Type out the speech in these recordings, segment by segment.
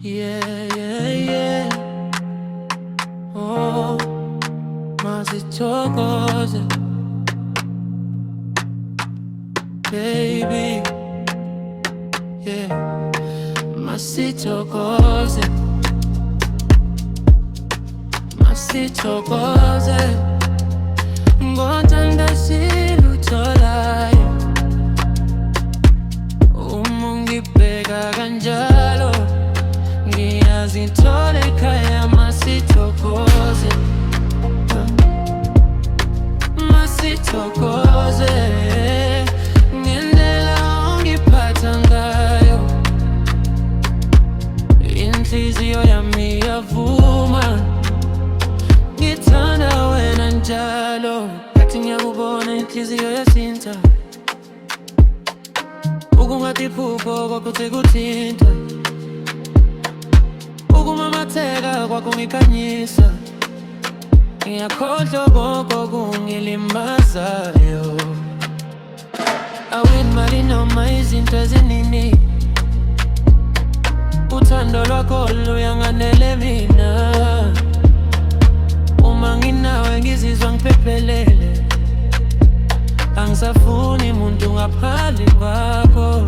Yeah, yeah, yeah. Oh, masithokoze baby. Yeah, masithokoze, masithokoze. Ngothanda silutholayo uma ungibheka kanjalo, ngiyazithola ekhaya. Masithokoze, masithokoze ngendlela ongiphatha ngayo. Inhliziyo yami iyavuma, ngithanda wena njalo. Ngathi ngiyakubona inhliziyo yasinta, ukungathi iphupho kwakho sekuthinta. Ukumamatheka kwakho ngikhanyisa, ngiyakhohlwa konke okungilimazayo. Awimali noma izinto eziningi, uthando lwakho luyanganele mina. Uma nginawe ngizizwa ngiphelele, angisafuni muntu ngaphandle kwakho.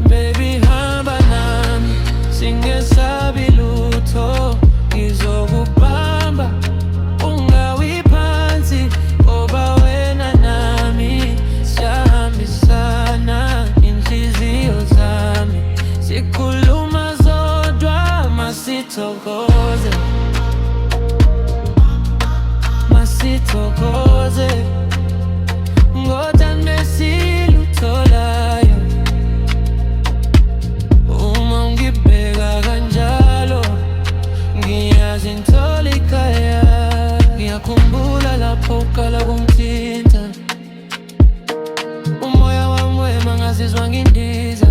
Baby hamba nami, singesabi lutho. Ngizokubamba ungawi phansi, ngoba wena nami siyahambisana. Inhliziyo zami zikhuluma zodwa. Masithokoze, masithokoze ngothando silutholayo. Uma ungibheka kanjalo, ngiyazithola ekhaya. Ngiyakhumbula lapho uqala kungithinta, umoya wami wema ngazizwa ngindiza.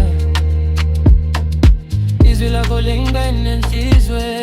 Izwi lakho lingane nenhliziyweni